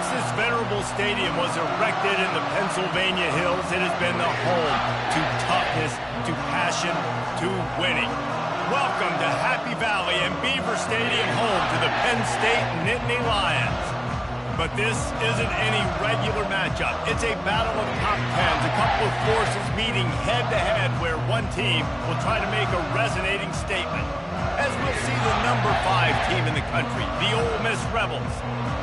Since this venerable stadium was erected in the Pennsylvania Hills, it has been the home to toughness, to passion, to winning. Welcome to Happy Valley and Beaver Stadium, home to the Penn State Nittany Lions. But this isn't any regular matchup. It's a battle of top tens, a couple of forces meeting head-to-head where one team will try to make a resonating statement. As we'll see the number 5 team in the country, the Ole Miss Rebels,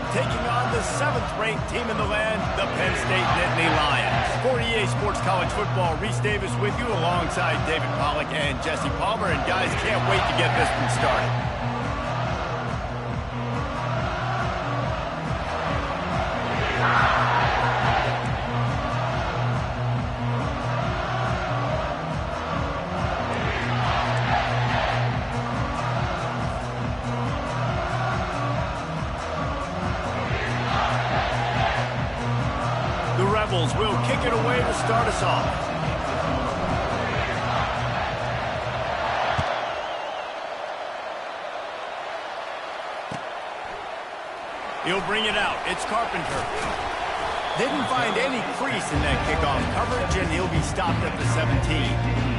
taking on the 7th-ranked team in the land, the Penn State Nittany Lions. For EA Sports College Football, Reese Davis with you alongside David Pollack and Jesse Palmer. And guys, can't wait to get this one started. Will kick it away to start us off. He'll bring it out. It's Carpenter. Didn't find any crease in that kickoff coverage, and he'll be stopped at the 17.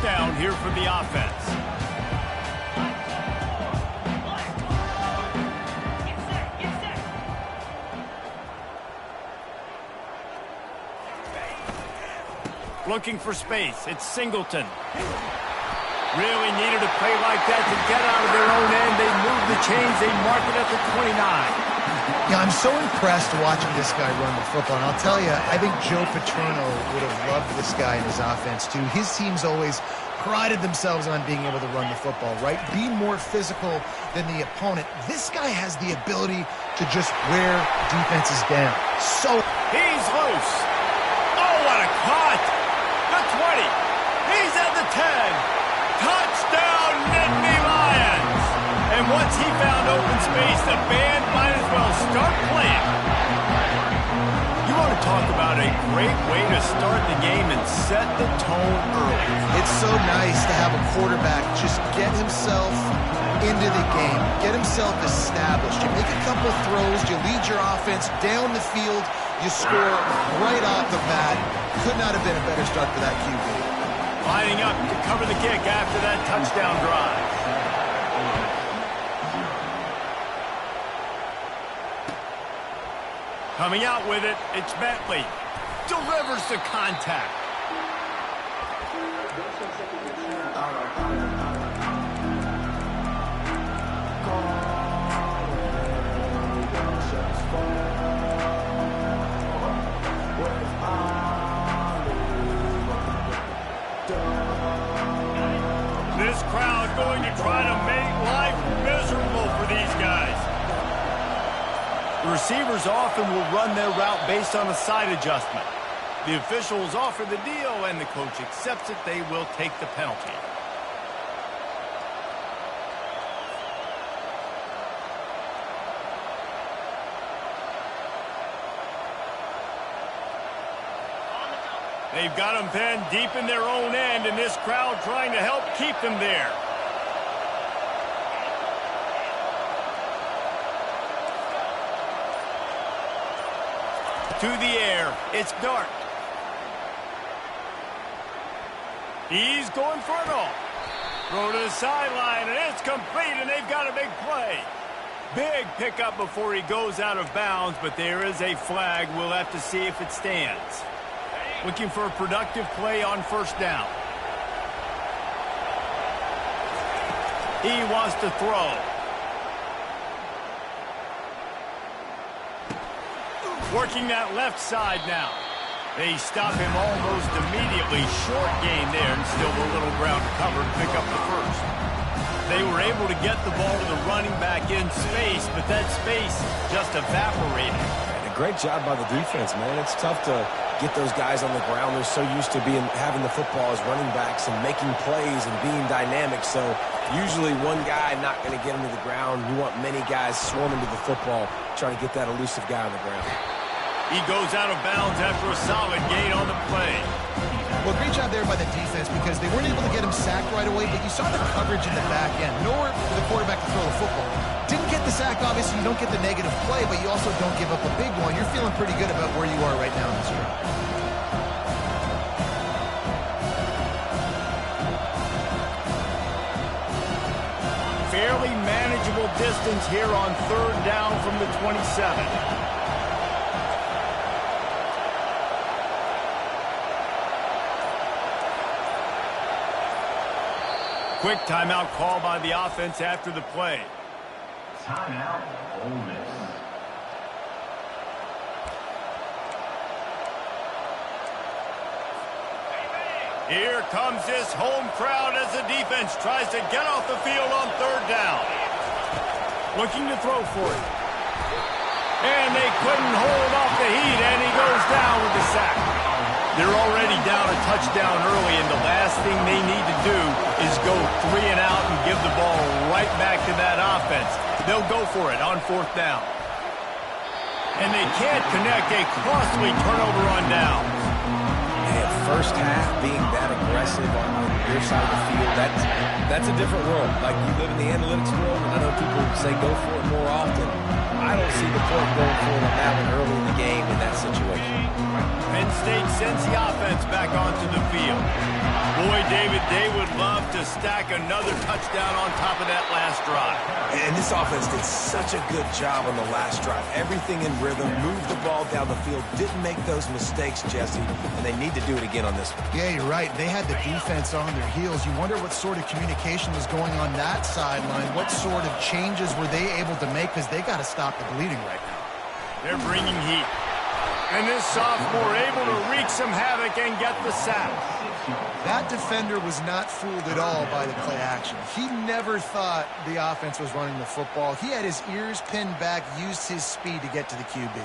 Down here for the offense. Looking for space. It's Singleton. Really needed a play like that to get out of their own end. They moved the chains. They mark it at the 29. Yeah, I'm so impressed watching this guy run the football. And I'll tell you, I think Joe Paterno would have loved this guy in his offense, too. His teams always prided themselves on being able to run the football, right? Be more physical than the opponent. This guy has the ability to just wear defenses down. So he's loose. Oh, what a cut. The 20. He's at the 10. Touchdown, Nittany Lions. And once he found open space, the band might as well start playing. You want to talk about a great way to start the game and set the tone early. It's so nice to have a quarterback just get himself into the game, get himself established. You make a couple throws, you lead your offense down the field, you score right off the bat. Could not have been a better start for that QB. Lining up to cover the kick after that touchdown drive. Coming out with it, it's Bentley. Delivers the contact. This crowd going to try to make life miserable for these guys. The receivers often will run their route based on a side adjustment. The officials offer the deal, and the coach accepts it. They will take the penalty. They've got them pinned deep in their own end, and this crowd trying to help keep them there. To the air, it's Dart. He's going for it all. Throw to the sideline, and it's complete, and they've got a big play. Big pickup before he goes out of bounds, but there is a flag. We'll have to see if it stands. Looking for a productive play on first down. He wants to throw. Working that left side now. They stop him almost immediately. Short gain there, and still a little ground to cover to pick up the first. They were able to get the ball to the running back in space, but that space just evaporated. And a great job by the defense, man. It's tough to get those guys on the ground. They're so used to having the football as running backs and making plays and being dynamic. So Usually one guy not going to get him to the ground. You want many guys swarming to the football, trying to get that elusive guy on the ground. He goes out of bounds after a solid gain on the play. Well, great job there by the defense because they weren't able to get him sacked right away, but you saw the coverage in the back end. Nowhere for the quarterback to throw the football. Didn't get the sack, obviously. You don't get the negative play, but you also don't give up a big one. You're feeling pretty good about where you are right now in this drive. Fairly manageable distance here on third down from the 27. Quick timeout call by the offense after the play. Timeout, Ole Miss. Here comes this home crowd as the defense tries to get off the field on third down. Looking to throw for it. And they couldn't hold off the heat, and he goes down with the sack. They're already down a touchdown early, and the last thing they need to do is go 3 and out and give the ball right back to that offense. They'll go for it on fourth down. And they can't connect a costly turnover on downs. First half being that aggressive on your side of the field, that's a different world. Like, you live in the analytics world, and I know people say go for it more often. I don't see the point going for it on that one early in the game in that situation. Penn State sends the offense back onto the field. Boy, David, they would love to stack another touchdown on top of that last drive. And this offense did such a good job on the last drive. Everything in rhythm, moved the ball down the field, didn't make those mistakes, Jesse, and they need to do it again on this one. Yeah, you're right. They had the defense on their heels. You wonder what sort of communication was going on that sideline. What sort of changes were they able to make? Because they got to stop the bleeding right now. They're bringing heat. And this sophomore able to wreak some havoc and get the sack. That defender was not fooled at all by the play action. He never thought the offense was running the football. He had his ears pinned back, used his speed to get to the QB.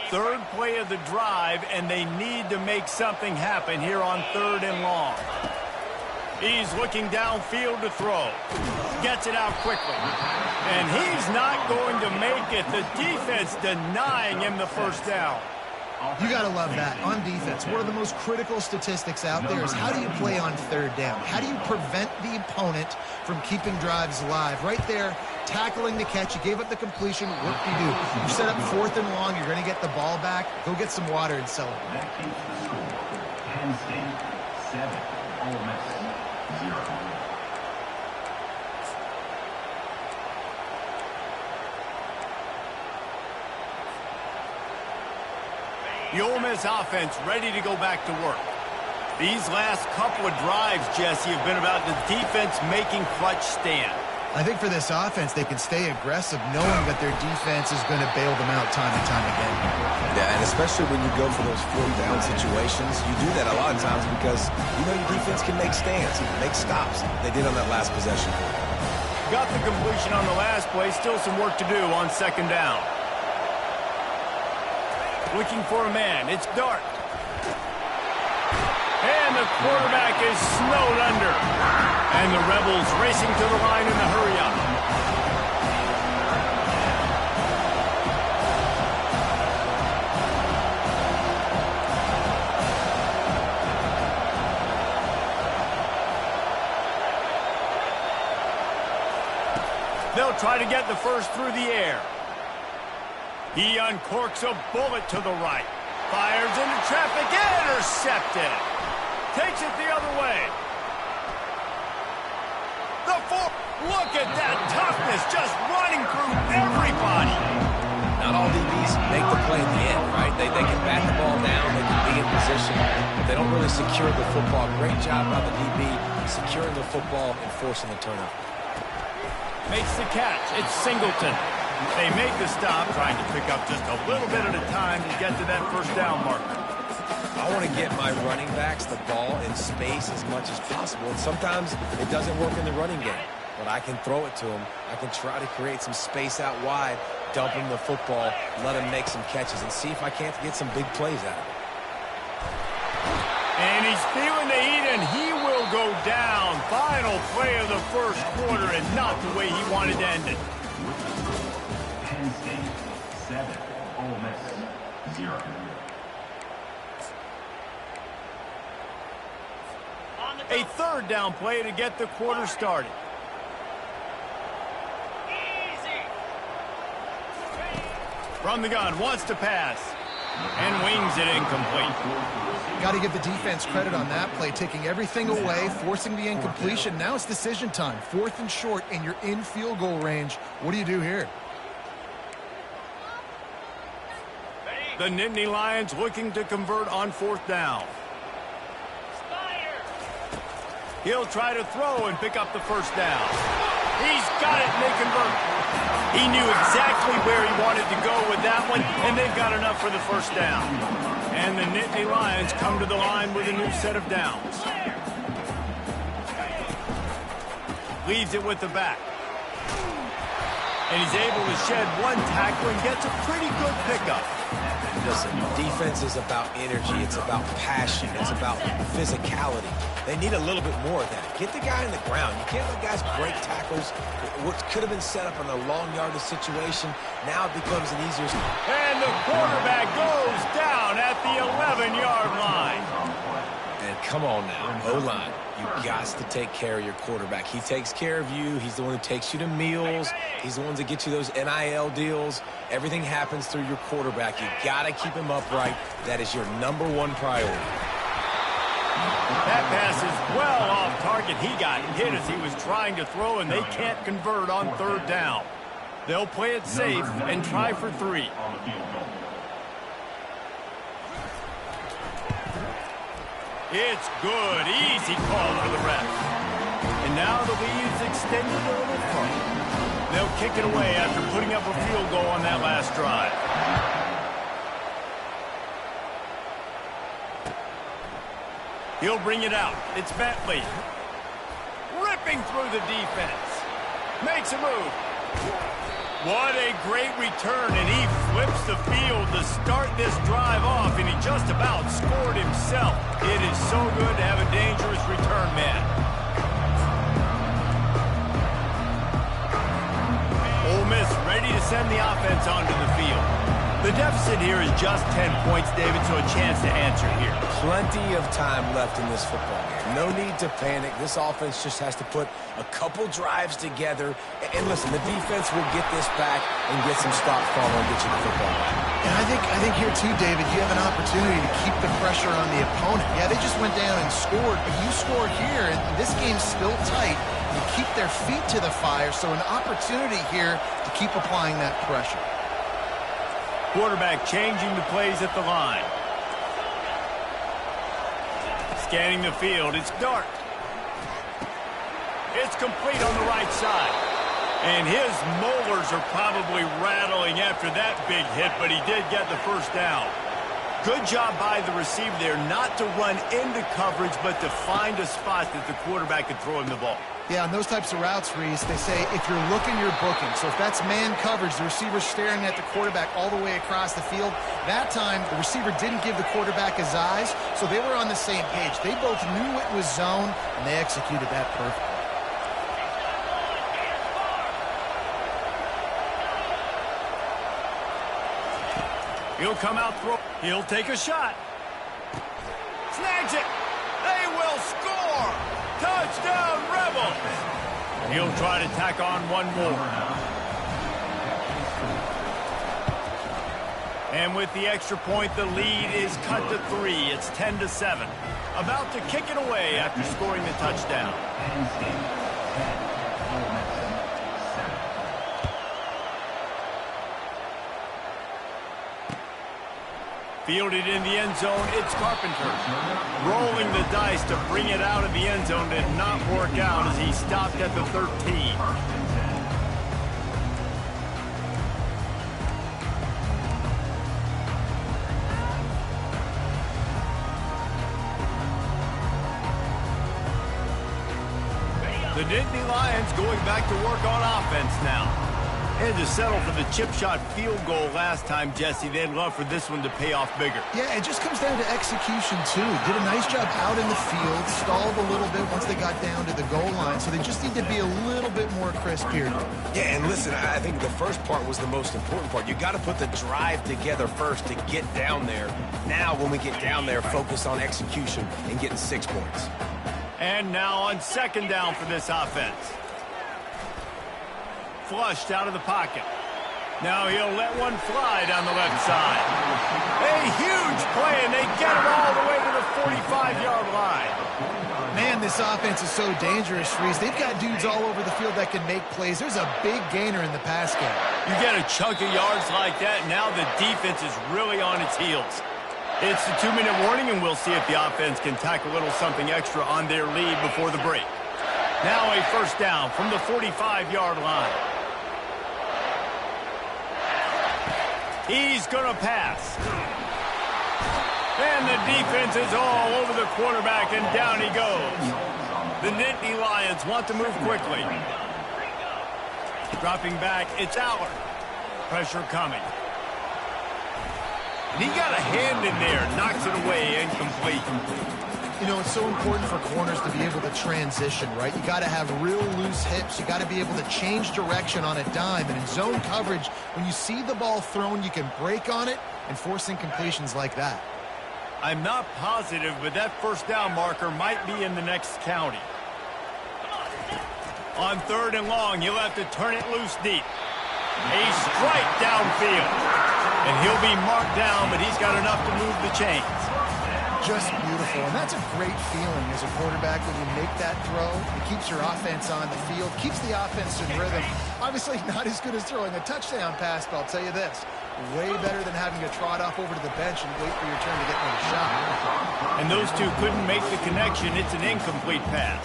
Third play of the drive, and they need to make something happen here on third and long. He's looking downfield to throw. Gets it out quickly. And he's not going to make it. The defense denying him the first down. You got to love that. On defense, one of the most critical statistics out there is how do you play on third down? How do you prevent the opponent from keeping drives alive? Right there, tackling the catch. You gave up the completion. What do? You set up fourth and long. You're going to get the ball back. Go get some water and celebrate. That keeps the score. Penn State 7, Ole Miss 0. The Ole Miss offense ready to go back to work. These last couple of drives, Jesse, have been about the defense making clutch stand. I think for this offense, they can stay aggressive knowing that their defense is going to bail them out time and time again. Yeah, and especially when you go for those fourth down situations, you do that a lot of times because you know your defense can make stands, make stops. They did on that last possession. Got the completion on the last play. Still some work to do on second down. Looking for a man. It's Dart. And the quarterback is snowed under. And the Rebels racing to the line in the hurry-up. They'll try to get the first through the air. He uncorks a bullet to the right. Fires into traffic. Intercepted. Takes it the other way. The four. Look at that toughness just running through everybody. Not all DBs make the play in the end, right? They can bat the ball down. They can be in position. But they don't really secure the football. Great job by the DB securing the football and forcing the turnover. Makes the catch. It's Singleton. They make the stop, trying to pick up just a little bit at a time to get to that first down marker. I want to get my running backs the ball in space as much as possible. And sometimes it doesn't work in the running game. But I can throw it to them. I can try to create some space out wide, dump him the football, let him make some catches, and see if I can't get some big plays out of it. And he's feeling the heat, and he will go down. Final play of the first quarter, and not the way he wanted to end it. Penn State 7, Ole Miss 0. A third down play to get the quarter started. From the gun, wants to pass, and wings it incomplete. Got to give the defense credit on that play, taking everything away, forcing the incompletion. Now it's decision time. 4th and short, and you're in field goal range. What do you do here? The Nittany Lions looking to convert on 4th down. He'll try to throw and pick up the first down. He's got it, and they convert. He knew exactly where he wanted to go with that one, and they've got enough for the first down. And the Nittany Lions come to the line with a new set of downs. Leaves it with the back. And he's able to shed one tackle and gets a pretty good pickup. Listen, defense is about energy. It's about passion. It's about physicality. They need a little bit more of that. Get the guy on the ground. You can't let guys break tackles. What could have been set up in a long yardage situation, now it becomes an easier... And the quarterback goes down at the 11-yard line. And come on now, O-line. You got to take care of your quarterback. He takes care of you. He's the one who takes you to meals. He's the one that gets you those NIL deals. Everything happens through your quarterback. You got to keep him upright. That is your #1 priority. That pass is well off target. He got hit as he was trying to throw, and they can't convert on 3rd down. They'll play it safe and try for 3. It's good. Easy call for the ref. And now the lead's extended a little further. They'll kick it away after putting up a field goal on that last drive. He'll bring it out. It's Bentley. Ripping through the defense. Makes a move. What a great return, and he flips the field to start this drive off, and he just about scored himself. It is so good to have a dangerous return man. Ole Miss ready to send the offense onto the field. The deficit here is just 10 points, David, so a chance to answer here. Plenty of time left in this football game. No need to panic. This offense just has to put a couple drives together. And listen, the defense will get this back and get some stops following and get you the football back. And I think here too, David, you have an opportunity to keep the pressure on the opponent. Yeah, they just went down and scored, but you score here, and this game's still tight. You keep their feet to the fire, so an opportunity here to keep applying that pressure. Quarterback changing the plays at the line. Scanning the field, it's Dart. It's complete on the right side. And his molars are probably rattling after that big hit, but he did get the first down. Good job by the receiver there not to run into coverage, but to find a spot that the quarterback could throw him the ball. Yeah, on those types of routes, Reese, they say if you're looking, you're booking. So if that's man coverage, the receiver's staring at the quarterback all the way across the field. That time, the receiver didn't give the quarterback his eyes, so they were on the same page. They both knew it was zone, and they executed that perfectly. He'll come out, throw. He'll take a shot. Snags it. They will score. Touchdown, Rebels. He'll try to tack on one more. And with the extra point, the lead is cut to 3. It's 10-7. About to kick it away after scoring the touchdown. Fielded in the end zone, it's Carpenter. Rolling the dice to bring it out of the end zone did not work out as he stopped at the 13. The Nittany Lions going back to work on offense now. Had to settle for the chip shot field goal last time, Jesse. They'd love for this one to pay off bigger. Yeah, it just comes down to execution, too. Did a nice job out in the field, stalled a little bit once they got down to the goal line, so they just need to be a little bit more crisp here. Yeah, and listen, I think the first part was the most important part. You got to put the drive together first to get down there. Now, when we get down there, focus on execution and getting 6 points. And now on second down for this offense. Flushed out of the pocket. Now he'll let one fly down the left side. A huge play, and they get him all the way to the 45-yard line. Man, this offense is so dangerous, Reese. They've got dudes all over the field that can make plays. There's a big gainer in the pass game. You get a chunk of yards like that, now the defense is really on its heels. It's the 2-minute warning, and we'll see if the offense can tack a little something extra on their lead before the break. Now a first down from the 45-yard line. He's going to pass. And the defense is all over the quarterback, and down he goes. The Nittany Lions want to move quickly. Dropping back, it's Aller. Pressure coming. And he got a hand in there, knocks it away, incomplete. You know, it's so important for corners to be able to transition, right? You got to have real loose hips. You got to be able to change direction on a dime. And in zone coverage, when you see the ball thrown, you can break on it and force incompletions like that. I'm not positive, but that first down marker might be in the next county. On third and long, he'll have to turn it loose deep. A strike downfield. And he'll be marked down, but he's got enough to move the chains. Just beautiful, and that's a great feeling as a quarterback when you make that throw. It keeps your offense on the field, keeps the offense in rhythm. Obviously not as good as throwing a touchdown pass, but I'll tell you this, way better than having to trot off over to the bench and wait for your turn to get another shot. And those two couldn't make the connection. It's an incomplete pass.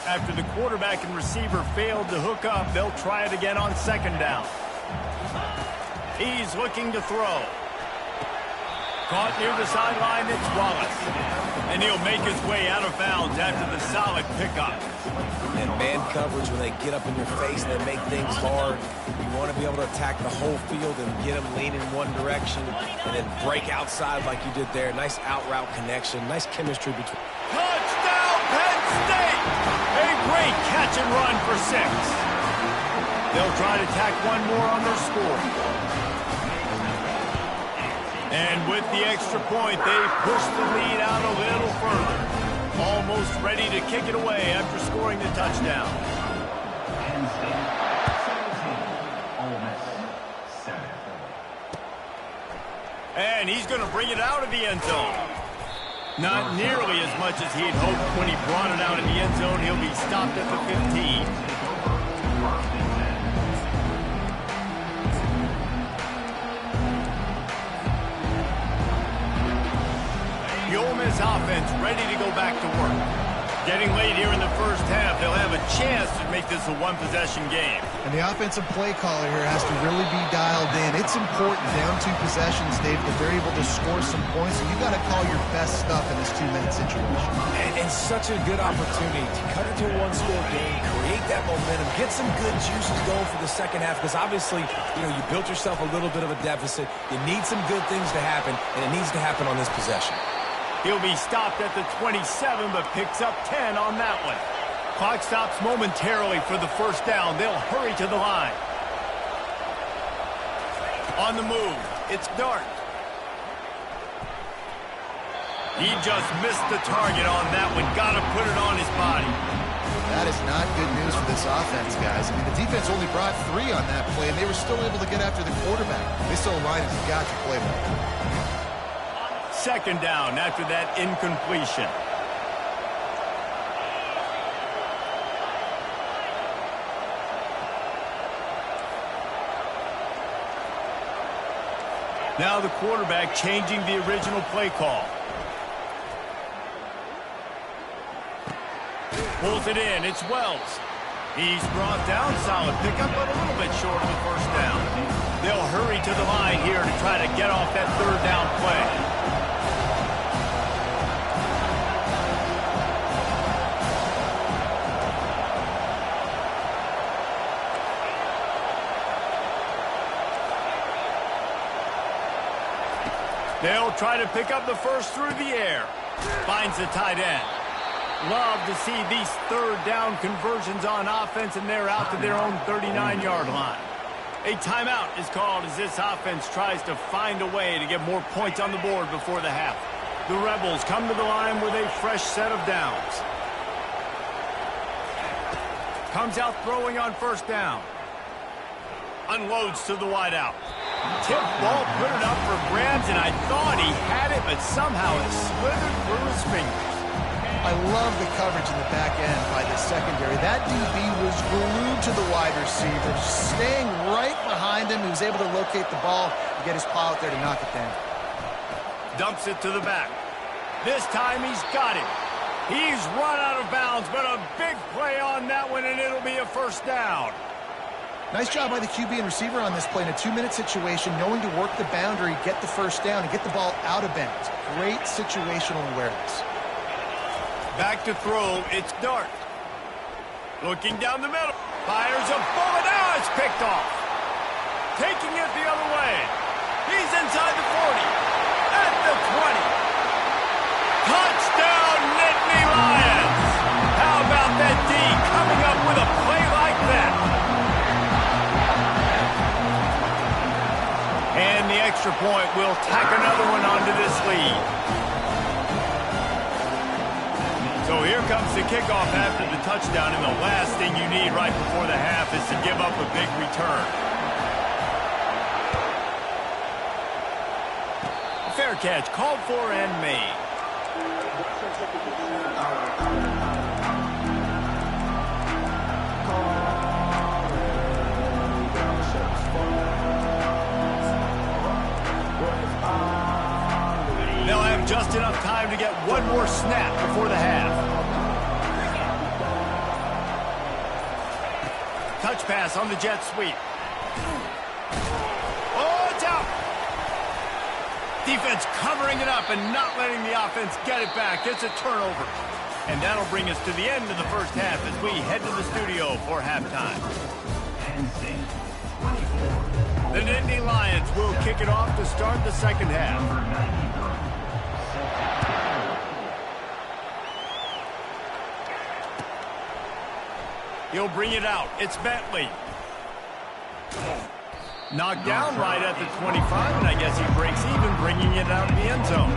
After the quarterback and receiver failed to hook up, they'll try it again on second down. He's looking to throw. Caught near the sideline, it's Wallace. And he'll make his way out of bounds after the solid pickup. And man coverage, when they get up in your face and they make things hard, you want to be able to attack the whole field and get them leaning one direction and then break outside like you did there. Nice out route connection, nice chemistry between. Touchdown, Penn State! A great catch and run for 6. They'll try to tack one more on their score. And with the extra point, they push the lead out a little further. Almost ready to kick it away after scoring the touchdown. Penn State 17, Ole Miss 7. And he's going to bring it out of the end zone. Not nearly as much as he'd hoped when he brought it out in the end zone. He'll be stopped at the 15. The Ole Miss offense ready to go back to work. Getting late here in the first half, they'll have a chance to make this a one-possession game. And the offensive play caller here has to really be dialed in. It's important down 2 possessions, Dave, that they're able to score some points. And you got to call your best stuff in this 2-minute situation. And such a good opportunity to cut it to a one-score game, create that momentum, get some good juices going for the second half. Because obviously, you know, you built yourself a little bit of a deficit. You need some good things to happen, and it needs to happen on this possession. He'll be stopped at the 27, but picks up 10 on that one. Clock stops momentarily for the first down. They'll hurry to the line. On the move, it's Dart. He just missed the target on that one. Got to put it on his body. That is not good news for this offense, guys. I mean, the defense only brought 3 on that play, and they were still able to get after the quarterback. This O-line has got to play better. Second down after that incompletion. Now the quarterback changing the original play call. Pulls it in, it's Wells. He's brought down, solid pickup, but a little bit short of the first down. They'll hurry to the line here to try to get off that third down play. They'll try to pick up the first through the air. Finds the tight end. Love to see these third down conversions on offense, and they're out to their own 39-yard line. A timeout is called as this offense tries to find a way to get more points on the board before the half. The Rebels come to the line with a fresh set of downs. Comes out throwing on first down. Unloads to the wideout. Tip ball, put it up for grabs, and I thought he had it, but somehow it slithered through his fingers. I love the coverage in the back end by the secondary. That DB was glued to the wide receiver, staying right behind him. He was able to locate the ball and get his paw out there to knock it down. Dumps it to the back. This time he's got it. He's run out of bounds, but a big play on that one, and it'll be a first down. Nice job by the QB and receiver on this play in a 2-minute situation, knowing to work the boundary, get the first down, and get the ball out of bounds. Great situational awareness. Back to throw, it's Dart. Looking down the middle. Fires a bullet. Now it's picked off. Taking it the other way. He's inside the 40. At the 20. Touchdown, Nittany Lions. How about that D coming up with a play like that? And the extra point will tack another one onto this lead. So here comes the kickoff after the touchdown, and the last thing you need right before the half is to give up a big return. A fair catch called for and made. They'll have just enough time to get one more snap before the half. Touch pass on the jet sweep. Oh, it's out. Defense covering it up and not letting the offense get it back. It's a turnover. And that'll bring us to the end of the first half as we head to the studio for halftime. The Nittany Lions will kick it off to start the second half. He'll bring it out. It's Bentley. Knocked down right at the 25, and I guess he breaks even, bringing it out of the end zone.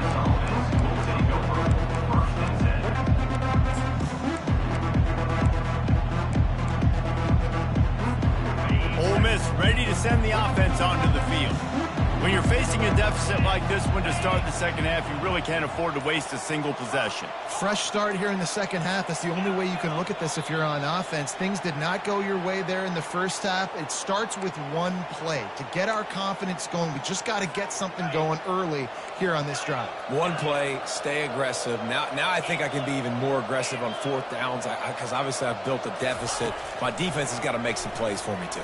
Ole Miss ready to send the offense onto the field. When you're facing a deficit like this one to start the second half, you really can't afford to waste a single possession. Fresh start here in the second half. That's the only way you can look at this if you're on offense. Things did not go your way there in the first half. It starts with one play. To get our confidence going, we just got to get something going early here on this drive. One play, stay aggressive. Now I think I can be even more aggressive on fourth downs because obviously I've built a deficit. My defense has got to make some plays for me too.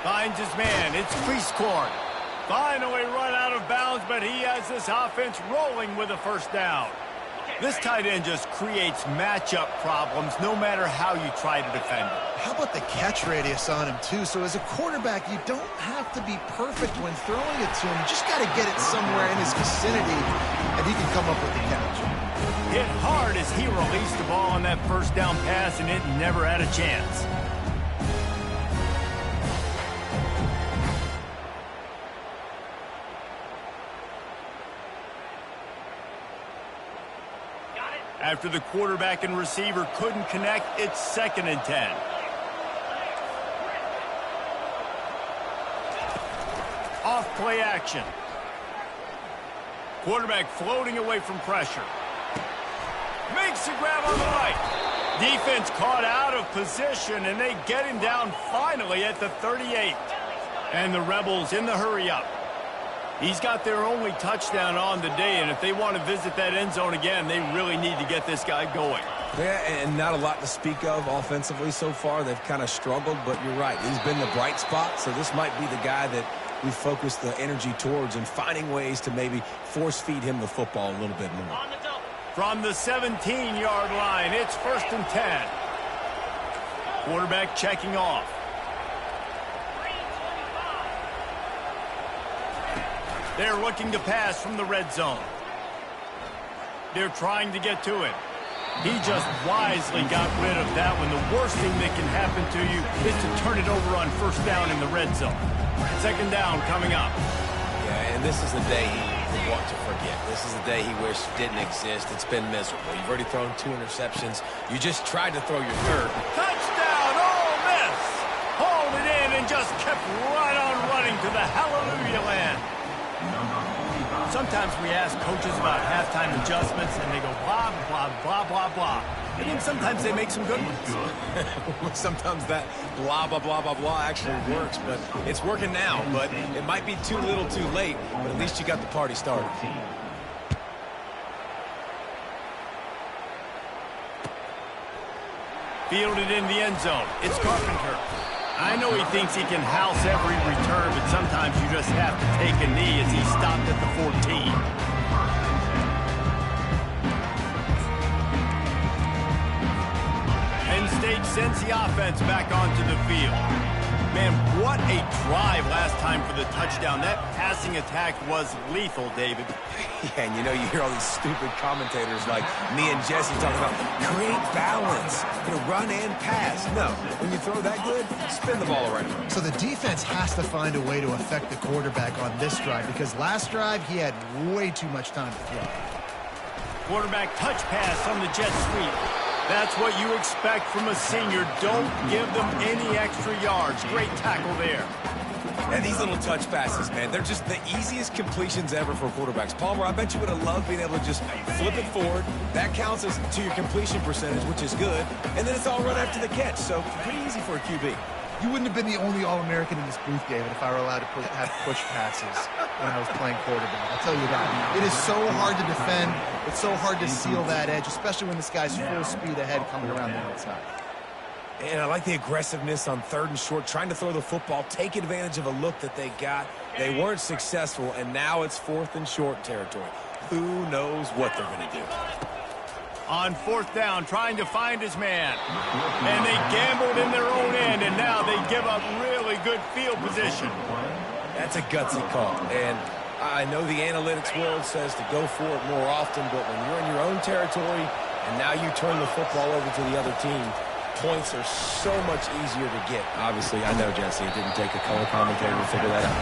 Finds his man. It's Priestcorn. Finally run out of bounds, but he has this offense rolling with a first down. This tight end just creates matchup problems no matter how you try to defend it. How about the catch radius on him, too? So as a quarterback, you don't have to be perfect when throwing it to him. You just got to get it somewhere in his vicinity, and he can come up with the catch. Hit hard as he released the ball on that first down pass, and it never had a chance. After the quarterback and receiver couldn't connect, it's 2nd and 10. Off play action. Quarterback floating away from pressure. Makes the grab on the right. Defense caught out of position, and they get him down finally at the 38. And the Rebels in the hurry-up. He's got their only touchdown on the day, and if they want to visit that end zone again, they really need to get this guy going. Yeah, and not a lot to speak of offensively so far. They've kind of struggled, but you're right. He's been the bright spot, so this might be the guy that we focus the energy towards and finding ways to maybe force-feed him the football a little bit more. From the 17-yard line, it's 1st and 10. Quarterback checking off. They're looking to pass from the red zone. They're trying to get to it. He just wisely got rid of that one. The worst thing that can happen to you is to turn it over on first down in the red zone. Second down coming up. Yeah, and this is the day he would want to forget. This is the day he wished didn't exist. It's been miserable. You've already thrown 2 interceptions. You just tried to throw your third. Touchdown, Ole Miss! Hauled it in and just kept right on running to the hallelujah land. Sometimes we ask coaches about halftime adjustments, and they go blah, blah, blah, blah, blah. And then sometimes they make some good ones. Sometimes that blah, blah, blah, blah, blah actually works, but it's working now. But it might be too little too late, but at least you got the party started. Fielded in the end zone. It's Carpenter. I know he thinks he can house every return, but sometimes you just have to take a knee as he stopped at the 14. Penn State sends the offense back onto the field. Man, what a drive last time for the touchdown. That passing attack was lethal, David. Yeah, and you hear all these stupid commentators like me and Jesse talking about create balance, run and pass. No, when you throw that good, spin the ball around. So the defense has to find a way to affect the quarterback on this drive because last drive he had way too much time to throw. Quarterback touch pass on the jet sweep. That's what you expect from a senior. Don't give them any extra yards. Great tackle there. And these little touch passes, man, they're just the easiest completions ever for quarterbacks. Palmer, I bet you would have loved being able to just flip it forward. That counts as to your completion percentage, which is good. And then it's all run after the catch, so pretty easy for a QB. You wouldn't have been the only All-American in this booth, David, if I were allowed to have push passes when I was playing quarterback. I'll tell you that. It is so hard to defend. It's so hard to seal that edge, especially when this guy's full speed ahead coming around the outside. And I like the aggressiveness on 3rd and short, trying to throw the football, take advantage of a look that they got. They weren't successful, and now it's 4th and short territory. Who knows what they're going to do? On 4th down, trying to find his man. And they gambled in their own end, and now they give up really good field position. That's a gutsy call. And I know the analytics world says to go for it more often, but when you're in your own territory and now you turn the football over to the other team, points are so much easier to get. Obviously, I know, Jesse, it didn't take a color commentator to figure that out.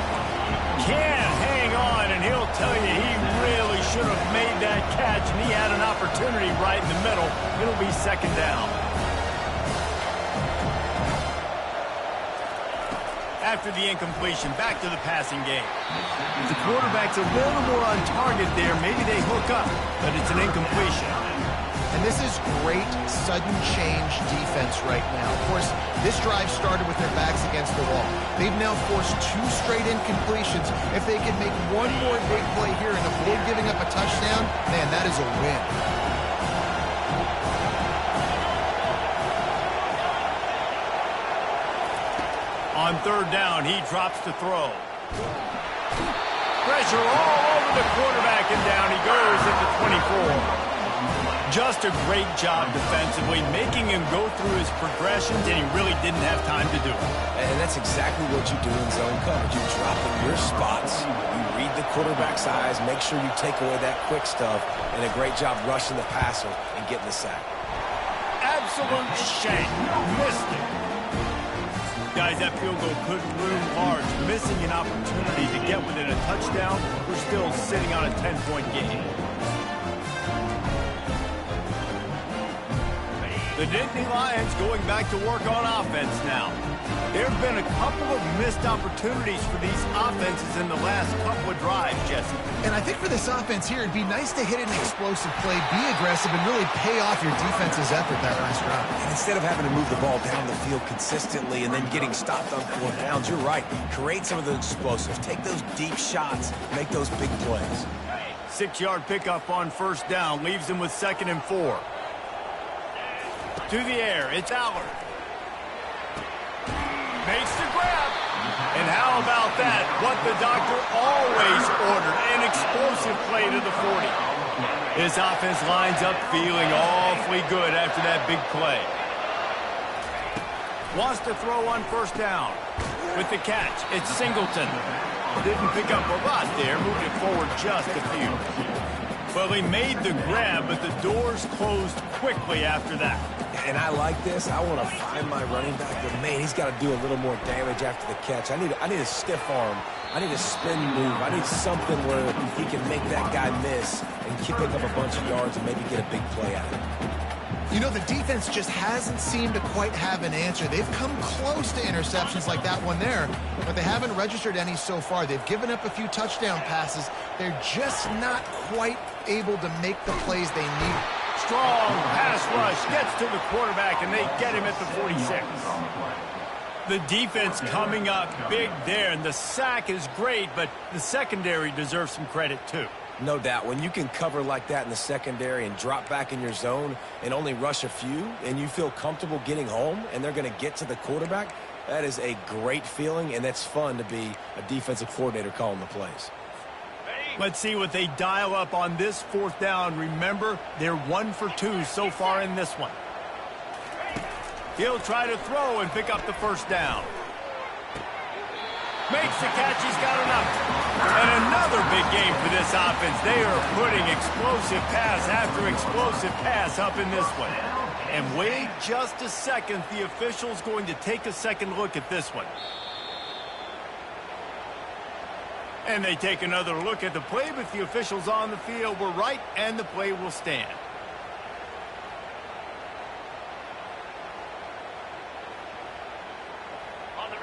Can't hang on, and he'll tell you he really should have made that catch, and he had an opportunity right in the middle. It'll be 2nd down. After the incompletion, back to the passing game. The quarterback's a little more on target there. Maybe they hook up, but it's an incompletion. And this is great sudden change defense right now. Of course, this drive started with their backs against the wall. They've now forced 2 straight incompletions. If they can make one more big play here and avoid giving up a touchdown, man, that is a win. On 3rd down, he drops to throw. Pressure all over the quarterback, and down he goes at the 24. Just a great job defensively, making him go through his progressions, and he really didn't have time to do it. And that's exactly what you do in zone coverage. You drop in your spots, you read the quarterback's eyes, make sure you take away that quick stuff, and a great job rushing the passer and getting the sack. Absolute shank. Missed it. Guys, that field goal could loom large. Missing an opportunity to get within a touchdown. We're still sitting on a 10-point game. The Nittany Lions going back to work on offense now. There have been a couple of missed opportunities for these offenses in the last couple of drives, Jesse. And I think for this offense here, it'd be nice to hit an explosive play, be aggressive, and really pay off your defense's effort that last drive. And instead of having to move the ball down the field consistently and then getting stopped on 4th downs, you're right. Create some of those explosives. Take those deep shots. Make those big plays. 6-yard pickup on 1st down. Leaves him with 2nd and 4. To the air, it's Allard. Makes the grab. And how about that? What the doctor always ordered, an explosive play to the 40. His offense lines up feeling awfully good after that big play. Wants to throw on 1st down. With the catch, it's Singleton. Didn't pick up a lot there, moved it forward just a few. Well, he made the grab, but the doors closed quickly after that. And I like this. I want to find my running back, but man, he's got to do a little more damage after the catch. I need a stiff arm. I need a spin move. I need something where he can make that guy miss and pick up a bunch of yards and maybe get a big play out of it. You know, the defense just hasn't seemed to quite have an answer. They've come close to interceptions like that one there, but they haven't registered any so far. They've given up a few touchdown passes. They're just not quite able to make the plays they need. Strong pass rush gets to the quarterback, and they get him at the 46. The defense coming up big there, and the sack is great, but the secondary deserves some credit too. No doubt. When you can cover like that in the secondary and drop back in your zone and only rush a few, and you feel comfortable getting home, and they're going to get to the quarterback, that is a great feeling, and that's fun to be a defensive coordinator calling the plays. Let's see what they dial up on this fourth down. Remember, they're 1 for 2 so far in this one. He'll try to throw and pick up the first down. Makes the catch. He's got enough. And another big game for this offense. They are putting explosive pass after explosive pass up in this one. And wait just a second. The official's going to take a second look at this one. And they take another look at the play, but the officials on the field were right, and the play will stand.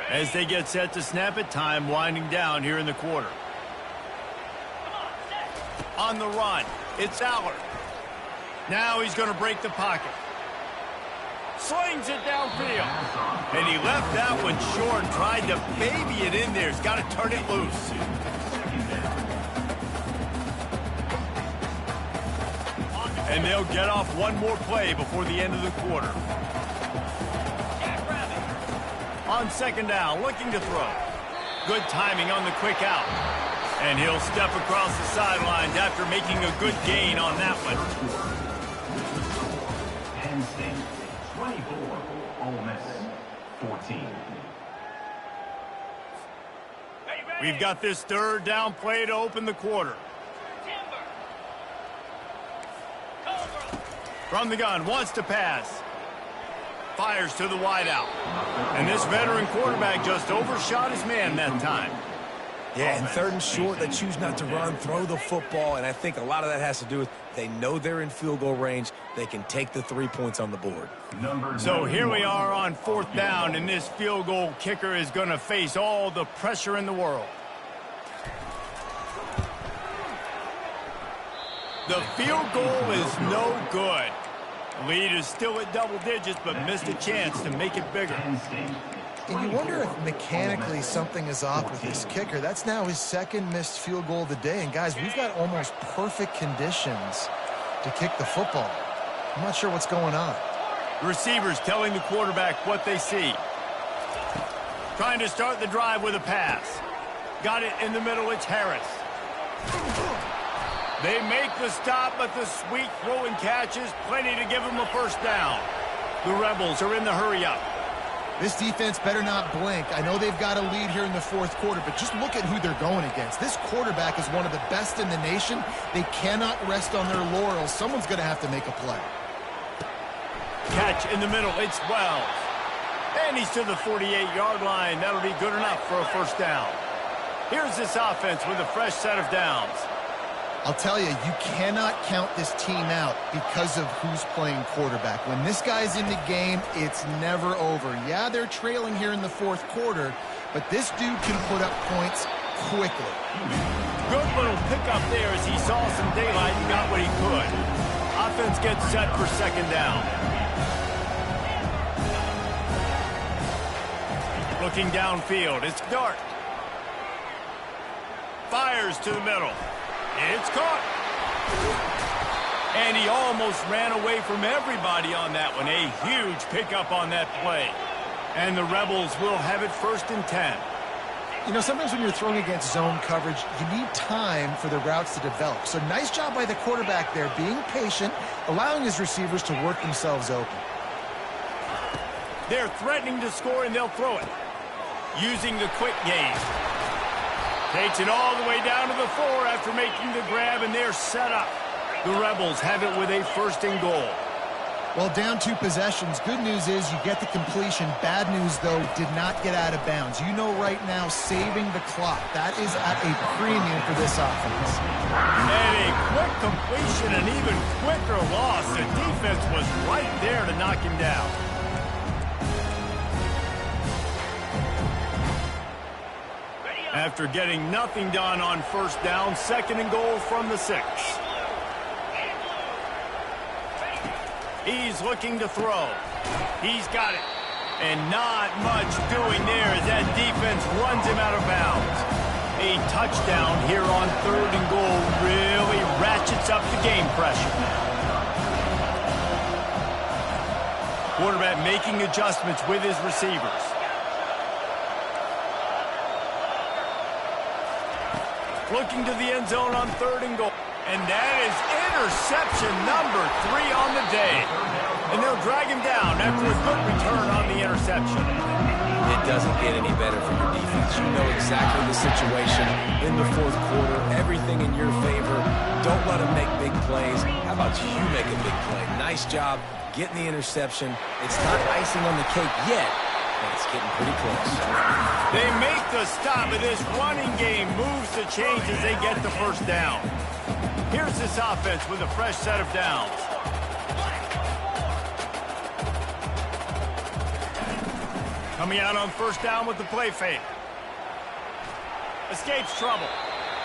As they get set to snap it, time winding down here in the quarter. On the run, it's Allard. Now he's going to break the pocket. Slings it downfield. And he left that one short, tried to baby it in there. He's got to turn it loose. And they'll get off one more play before the end of the quarter. On second down, looking to throw. Good timing on the quick out. And he'll step across the sidelines after making a good gain on that one. Penn State, 24. Ole Miss, 14. We've got this third down play to open the quarter. From the gun, wants to pass. Fires to the wideout. And this veteran quarterback just overshot his man that time. Yeah, and third and short, they choose not to run, throw the football, and I think a lot of that has to do with they know they're in field goal range. They can take the 3 points on the board. So here we are on fourth down, and this field goal kicker is going to face all the pressure in the world. The field goal is no good. Lead is still at double digits, but missed a chance to make it bigger. And you wonder if mechanically something is off with this kicker. That's now his second missed field goal of the day. And guys, we've got almost perfect conditions to kick the football. I'm not sure what's going on. Receivers telling the quarterback what they see. Trying to start the drive with a pass. Got it in the middle, it's Harris. They make the stop, but the sweet throw and catch is plenty to give them a first down. The Rebels are in the hurry-up. This defense better not blink. I know they've got a lead here in the fourth quarter, but just look at who they're going against. This quarterback is one of the best in the nation. They cannot rest on their laurels. Someone's going to have to make a play. Catch in the middle, it's Wells. And he's to the 48-yard line. That'll be good enough for a first down. Here's this offense with a fresh set of downs. I'll tell you, you cannot count this team out because of who's playing quarterback. When this guy's in the game, it's never over. Yeah, they're trailing here in the fourth quarter, but this dude can put up points quickly. Good little pickup there as he saw some daylight and got what he could. Offense gets set for second down. Looking downfield, it's Dart. Fires to the middle. It's caught. And he almost ran away from everybody on that one. A huge pickup on that play. And the Rebels will have it 1st and 10. You know, sometimes when you're throwing against zone coverage, you need time for the routes to develop. So nice job by the quarterback there, being patient, allowing his receivers to work themselves open. They're threatening to score, and they'll throw it. Using the quick game. Takes it all the way down to the 4 after making the grab, and they're set up. The Rebels have it with a 1st and goal. Well, down 2 possessions. Good news is you get the completion. Bad news, though, did not get out of bounds. You know right now, saving the clock. That is at a premium for this offense. And a quick completion, an even quicker loss. The defense was right there to knock him down. After getting nothing done on 1st down, 2nd and goal from the 6. He's looking to throw. He's got it. And not much doing there as that defense runs him out of bounds. A touchdown here on 3rd and goal really ratchets up the game pressure. Quarterback making adjustments with his receivers. Looking to the end zone on 3rd and goal. And that is interception number 3 on the day. And they'll drag him down after a good return on the interception. It doesn't get any better for your defense. You know exactly the situation in the 4th quarter. Everything in your favor. Don't let them make big plays. How about you make a big play? Nice job getting the interception. It's not icing on the cake yet, but it's getting pretty close. They make the stop, and this running game moves the chains as they get the 1st down. Here's this offense with a fresh set of downs. Coming out on 1st down with the play fake. Escapes trouble.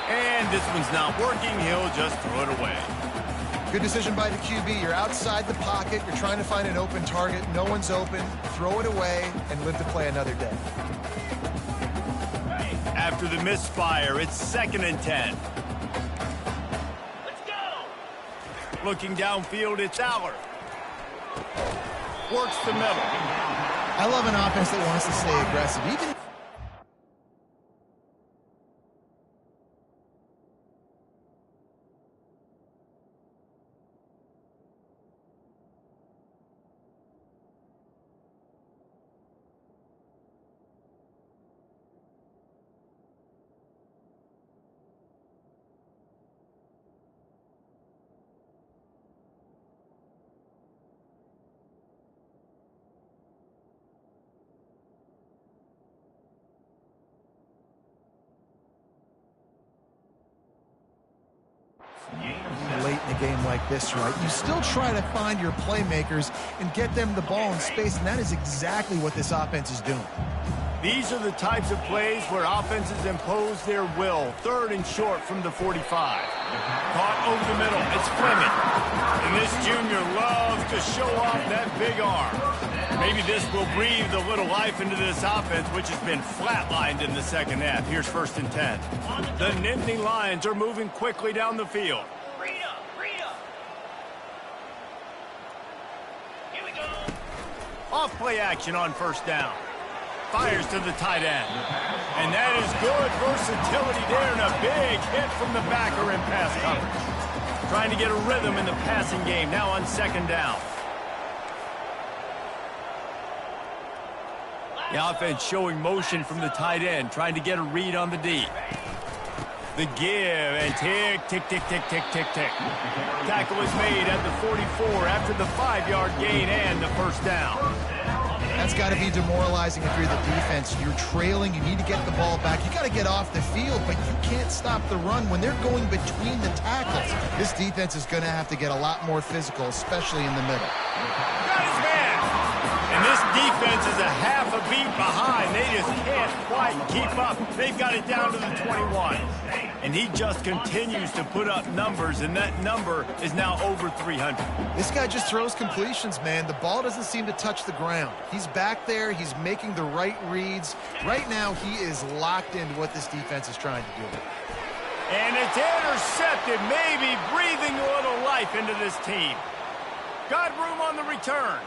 And this one's not working. He'll just throw it away. Good decision by the QB. You're outside the pocket. You're trying to find an open target. No one's open. Throw it away and live to play another day. After the misfire, it's 2nd and 10. Looking downfield, it's Aller. Works the middle. I love an offense that wants to stay aggressive. Even late in a game like this, right? You still try to find your playmakers and get them the ball in space, and that is exactly what this offense is doing. These are the types of plays where offenses impose their will. 3rd and short from the 45. Caught over the middle. It's Fleming. And this junior loves to show off that big arm. Maybe this will breathe a little life into this offense, which has been flatlined in the 2nd half. Here's 1st and 10. The Nittany Lions are moving quickly down the field. Off play action on 1st down. Fires to the tight end. And that is good versatility there, and a big hit from the backer in pass coverage. Trying to get a rhythm in the passing game now on 2nd down. The offense showing motion from the tight end, trying to get a read on the D. The give, and tick, tick, tick, tick, tick, tick, tick. Tackle is made at the 44 after the 5-yard gain and the 1st down. That's got to be demoralizing if you're the defense. You're trailing. You need to get the ball back. You got to get off the field, but you can't stop the run when they're going between the tackles. This defense is going to have to get a lot more physical, especially in the middle. Got his man. And this defense is a half a beat behind. They just can't quite keep up. They've got it down to the 21. And he just continues to put up numbers, and that number is now over 300. This guy just throws completions, man. The ball doesn't seem to touch the ground. He's back there. He's making the right reads. Right now, he is locked into what this defense is trying to do. And it's intercepted, maybe breathing a little life into this team. Got room on the return.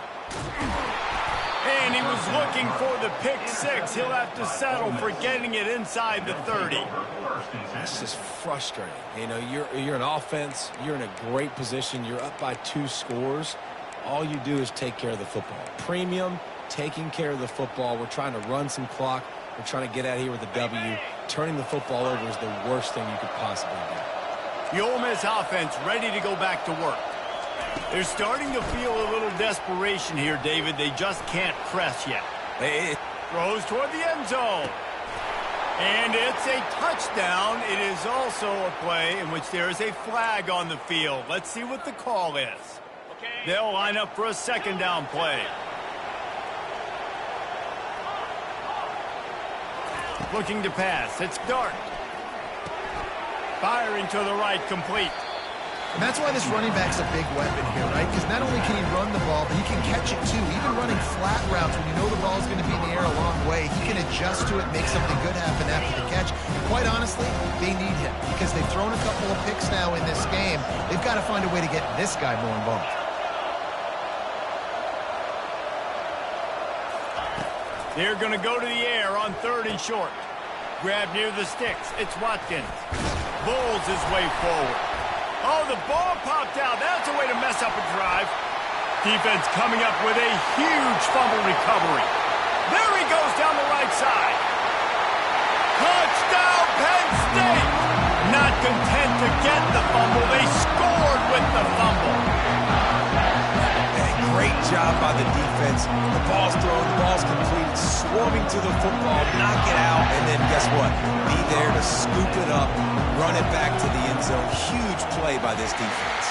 And he was looking for the pick 6. He'll have to settle for getting it inside the 30. That's just frustrating. You know, you're an offense. You're in a great position. You're up by 2 scores. All you do is take care of the football. Premium, taking care of the football. We're trying to run some clock. They're trying to get out of here with a W. Turning the football over is the worst thing you could possibly do. The Ole Miss offense ready to go back to work. They're starting to feel a little desperation here, David. They just can't press yet. Throws toward the end zone. And it's a touchdown. It is also a play in which there is a flag on the field. Let's see what the call is. They'll line up for a second down play. Looking to pass. It's Dart. Firing to the right, complete. And that's why this running back's a big weapon here, right? Because not only can he run the ball, but he can catch it too. Even running flat routes when you know the ball's going to be in the air a long way, he can adjust to it, make something good happen after the catch. And quite honestly, they need him because they've thrown a couple of picks now in this game. They've got to find a way to get this guy more involved. They're going to go to the air on 3rd and short. Grab near the sticks. It's Watkins. Bulls his way forward. Oh, the ball popped out. That's a way to mess up a drive. Defense coming up with a huge fumble recovery. There he goes down the right side. Touchdown, Penn State! Not content to get the fumble, they scored with the fumble. Great job by the defense. The ball's thrown, the ball's completed, swarming to the football, knock it out, and then guess what? Be there to scoop it up, run it back to the end zone. Huge play by this defense.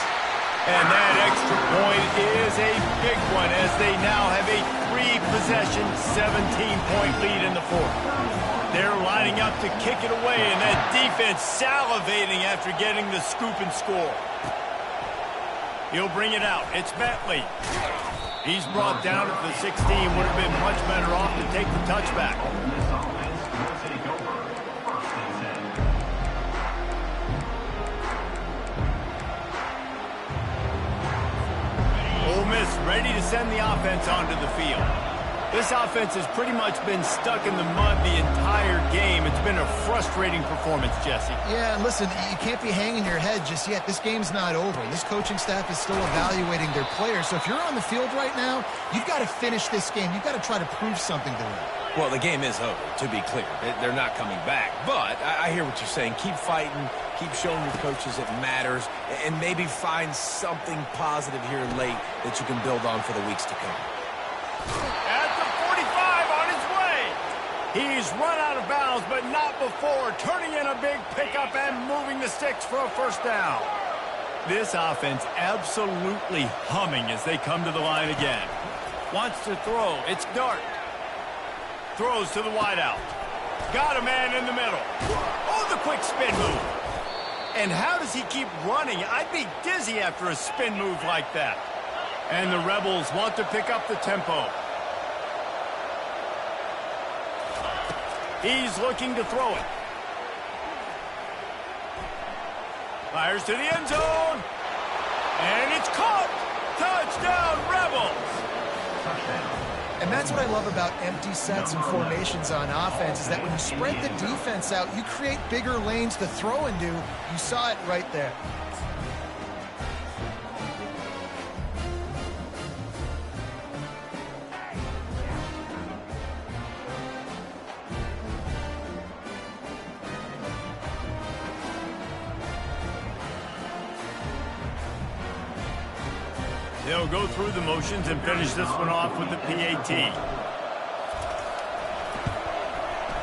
And that extra point is a big one as they now have a 3-possession, 17-point lead in the 4th. They're lining up to kick it away, and that defense salivating after getting the scoop and score. He'll bring it out. It's Bentley. He's brought down at the 16. Would have been much better off to take the touchback. Ole Miss ready to send the offense onto the field. This offense has pretty much been stuck in the mud the entire game. It's been a frustrating performance, Jesse. Yeah, and listen, you can't be hanging your head just yet. This game's not over. This coaching staff is still evaluating their players. So if you're on the field right now, you've got to finish this game. You've got to try to prove something to them. Well, the game is over, to be clear. They're not coming back. But I hear what you're saying. Keep fighting. Keep showing your coaches it matters. And maybe find something positive here late that you can build on for the weeks to come. At the 45 on his way. He's run out of bounds, but not before. Turning in a big pickup and moving the sticks for a first down. This offense absolutely humming as they come to the line again. Wants to throw. It's Dart. Throws to the wideout. Got a man in the middle. Oh, the quick spin move. And how does he keep running? I'd be dizzy after a spin move like that. And the Rebels want to pick up the tempo. He's looking to throw it. Fires to the end zone. And it's caught. Touchdown, Rebels. And that's what I love about empty sets and formations on offense is that when you spread the defense out, you create bigger lanes to throw into. You saw it right there. They'll go through the motions and finish this one off with the PAT.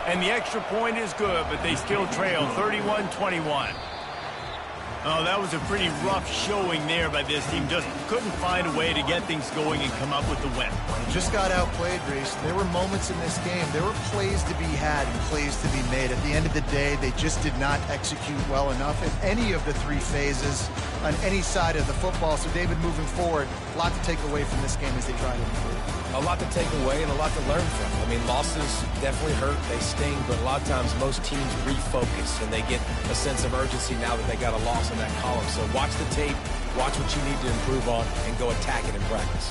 And the extra point is good, but they still trail 31-21. Oh, that was a pretty rough showing there by this team. Just couldn't find a way to get things going and come up with the win. Just got outplayed, Reese. There were moments in this game. There were plays to be had and plays to be made. At the end of the day, they just did not execute well enough in any of the 3 phases on any side of the football. So, David, moving forward, a lot to take away from this game as they try to improve. A lot to take away and a lot to learn from. I mean, losses definitely hurt, they sting, but a lot of times most teams refocus and they get a sense of urgency now that they got a loss in that column. So watch the tape, watch what you need to improve on, and go attack it in practice.